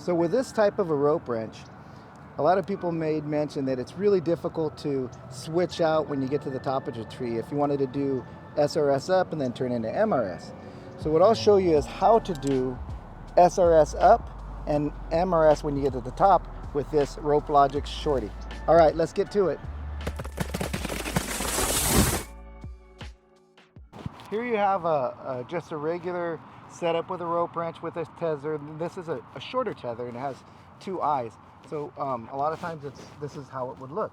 So with this type of a rope wrench, a lot of people made mention that it's really difficult to switch out when you get to the top of the tree if you wanted to do SRS up and then turn into MRS. So what I'll show you is how to do SRS up and MRS when you get to the top with this Rope Logic Shorty. All right, let's get to it. Here you have just a regular setup with a rope wrench with a tether. This is a shorter tether and it has two eyes. So a lot of times this is how it would look.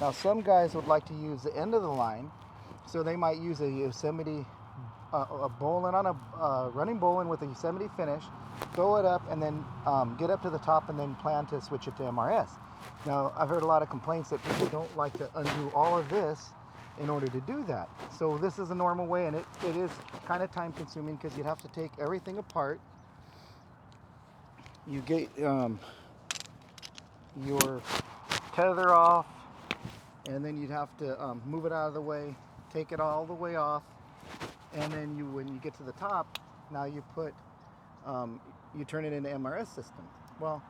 Now some guys would like to use the end of the line, so they might use a Yosemite, a bowline on a running bowline with a Yosemite finish, throw it up and then get up to the top and then plan to switch it to MRS. Now I've heard a lot of complaints that people don't like to undo all of this in order to do that. So this is a normal way, and it is kind of time consuming because you'd have to take everything apart. You get your tether off, and then you'd have to move it out of the way, take it all the way off, and then when you get to the top, now you put you turn it into MRS system. Well,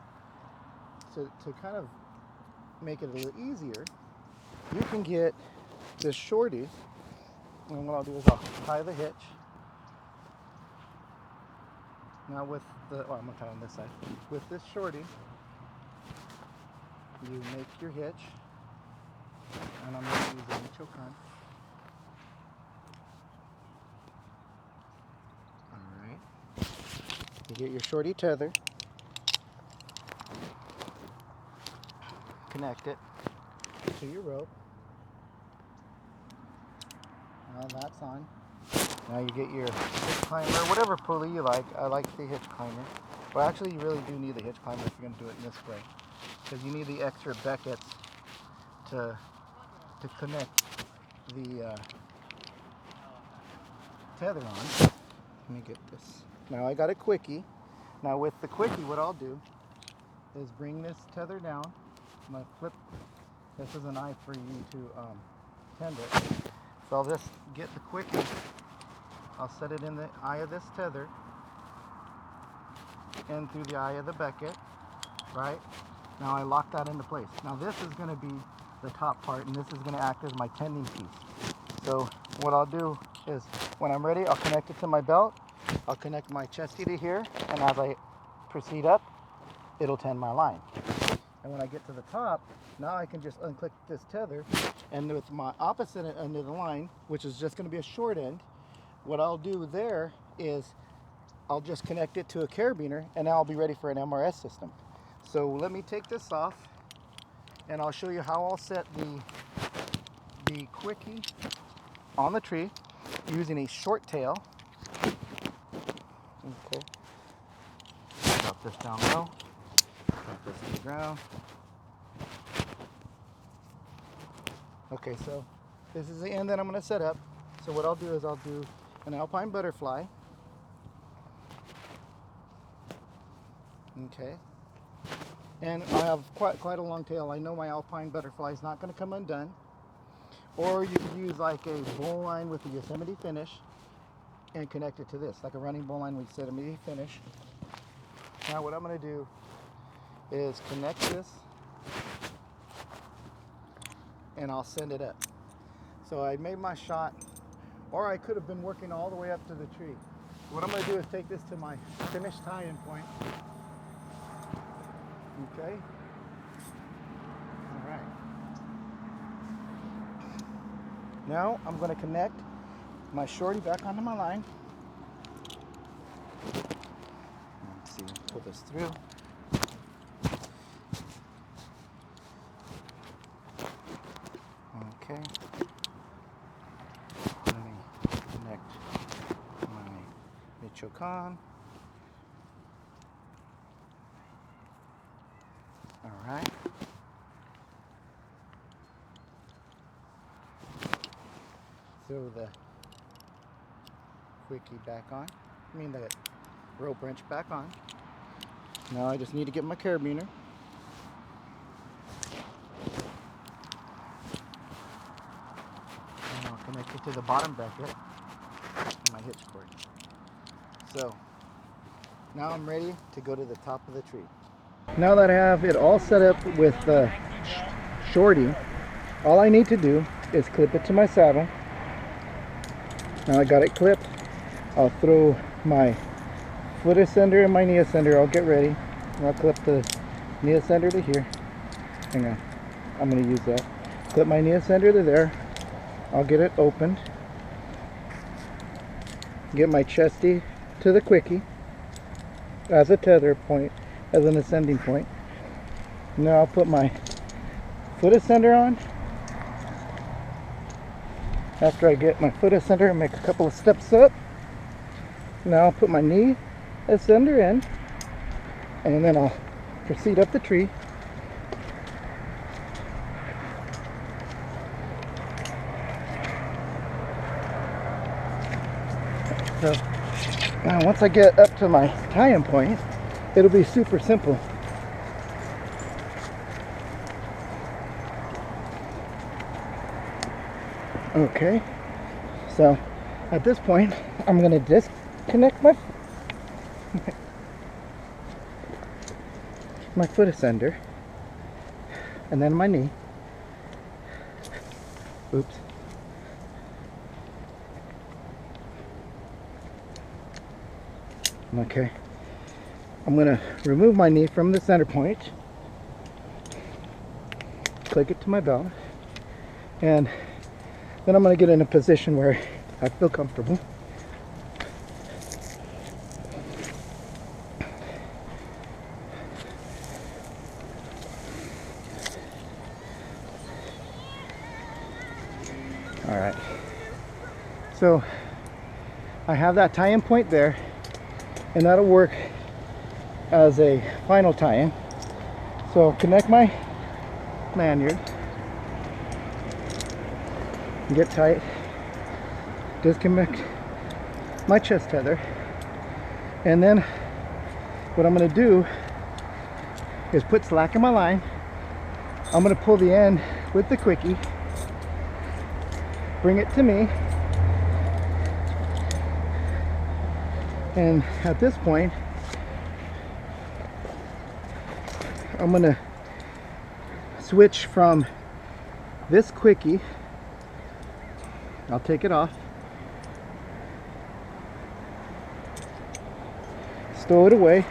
to kind of make it a little easier, you can get this shorty, and what I'll do is I'll tie the hitch. Now with the, I'm gonna tie on this side. With this shorty, you make your hitch, and I'm going to use a choke on. Alright. You get your shorty tether, connect it to your rope. Now that's on. Now you get your hitch climber, whatever pulley you like. I like the hitch climber. But actually you really do need the hitch climber if you're going to do it in this way, because you need the extra beckets to connect the tether on. Let me get this. Now I got a quickie. Now with the quickie, what I'll do is bring this tether down. I'm going to flip. This is an eye for you to tend it. So I'll just get the quickie. I'll set it in the eye of this tether and through the eye of the becket, right? Now I lock that into place. Now this is going to be the top part, and this is going to act as my tending piece. So what I'll do is when I'm ready, I'll connect it to my belt. I'll connect my chesty to here, and as I proceed up, it'll tend my line. And when I get to the top, now I can just unclick this tether, and with my opposite end of the line, which is just going to be a short end, what I'll do there is I'll just connect it to a carabiner, and now I'll be ready for an MRS system. So let me take this off, and I'll show you how I'll set the quickie on the tree using a short tail. Okay. Drop this down low. Drop this to the ground. Okay, so this is the end that I'm going to set up. So what I'll do is I'll do an alpine butterfly. Okay. And I have quite a long tail. I know my alpine butterfly is not going to come undone. Or you could use like a bowline with a Yosemite finish and connect it to this, like a running bowline with Yosemite finish. Now what I'm going to do is connect this, and I'll send it up. So I made my shot, or I could have been working all the way up to the tree. What I'm going to do is take this to my finished tie-in point. Okay. All right. Now I'm going to connect my shorty back onto my line. Let's see, pull this through. Okay. Let me connect my Michoacan. All right. Throw the quickie back on. The rope wrench back on. Now I just need to get my carabiner. And I'll connect it to the bottom bracket and my hitch cord. So now I'm ready to go to the top of the tree. Now that I have it all set up with the shorty, all I need to do is clip it to my saddle. Now I got it clipped. I'll throw my foot ascender and my knee ascender. I'll get ready. I'll clip the knee ascender to here. Hang on, I'm going to use that. Clip my knee ascender to there. I'll get it opened. Get my chesty to the quickie as a tether point, as an ascending point. Now I'll put my foot ascender on. After I get my foot ascender and make a couple of steps up, now I'll put my knee ascender in, and then I'll proceed up the tree. So now once I get up to my tie-in point, it'll be super simple. Okay, so at this point I'm going to disconnect my foot ascender and then my knee. Oops. Okay, I'm going to remove my knee from the center point, click it to my belt, and then I'm going to get in a position where I feel comfortable. Alright, so I have that tie-in point there, and that'll work as a final tie-in. So I'll connect my lanyard, get tight, disconnect my chest tether, and then what I'm going to do is put slack in my line. I'm going to pull the end with the quickie, bring it to me, and at this point I'm going to switch from this quickie. I'll take it off, stow it away,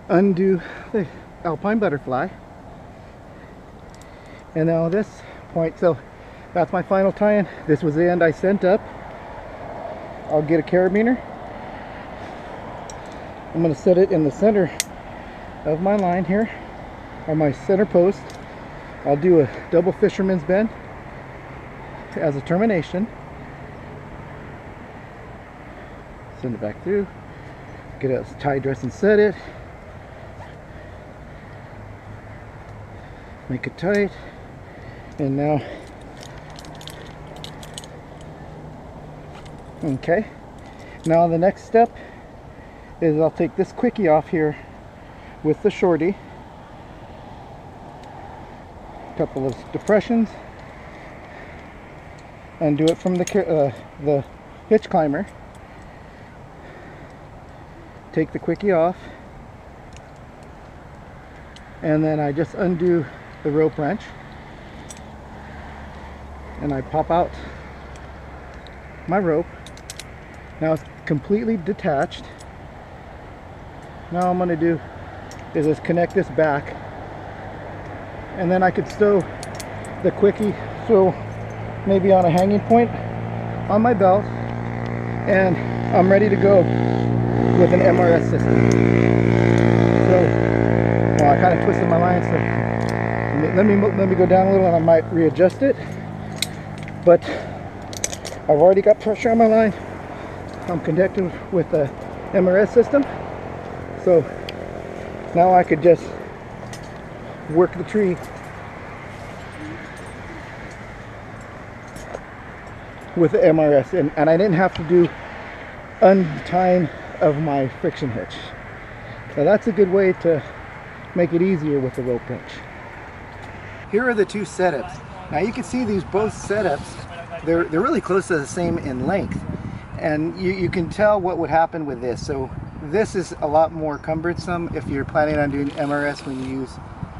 undo the alpine butterfly, and now this point, so that's my final tie-in. This was the end I sent up. I'll get a carabiner. I'm going to set it in the center of my line here, on my center post. I'll do a double fisherman's bend as a termination. Send it back through, get a tie dress and set it, make it tight, and now, okay, now the next step is I'll take this quickie off here with the shorty, couple of depressions, undo it from the hitch climber, take the quickie off, and then I just undo the rope wrench and I pop out my rope. Now it's completely detached. Now all I'm going to do is just connect this back, and then I could stow the quickie so maybe on a hanging point on my belt, and I'm ready to go with an MRS system. So, well, I kind of twisted my line, so let me go down a little and I might readjust it. But I've already got pressure on my line. I'm connected with the MRS system, so now I could just work the tree with the MRS, and I didn't have to do untying of my friction hitch. So that's a good way to make it easier with the rope wrench. Here are the two setups. Now you can see these both setups, they're really close to the same in length, And you can tell what would happen with this. So this is a lot more cumbersome if you're planning on doing MRS when you use,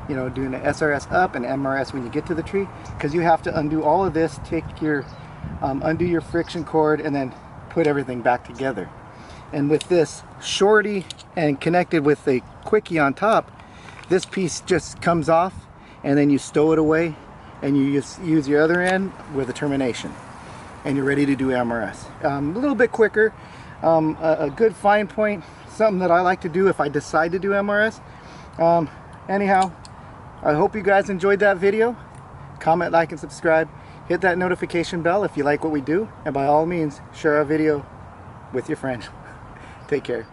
you know, doing the SRS up and MRS when you get to the tree, because you have to undo all of this, take your undo your friction cord, and then put everything back together. And with this shorty and connected with a quickie on top, this piece just comes off, and then you stow it away, and you use your other end with a termination, and you're ready to do MRS. A little bit quicker, a good fine point, something that I like to do if I decide to do MRS. Anyhow, I hope you guys enjoyed that video. Comment, like, and subscribe. Hit that notification bell if you like what we do, and by all means, share our video with your friends. Take care.